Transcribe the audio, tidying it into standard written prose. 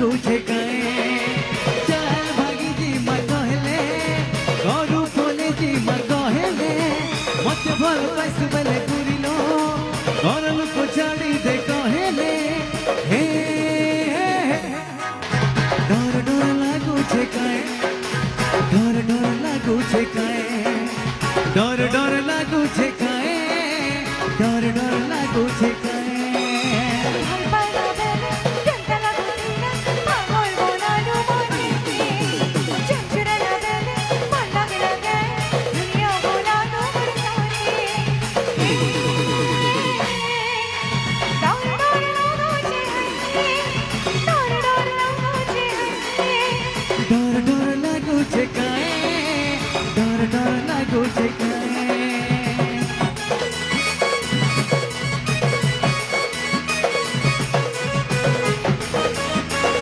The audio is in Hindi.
लागू छे काए चल भागी जी मा कहले गरु बोले जी मा कहले मत भल पाइस बेले पुरिलो घर लोक छाड़ी दे कहले हे डर डर लागू छे काए डर डर लागू छे काए डर डर लागू छे काए डर डर लागू छे काए डर डर लागू छे काए डर डर लागू छे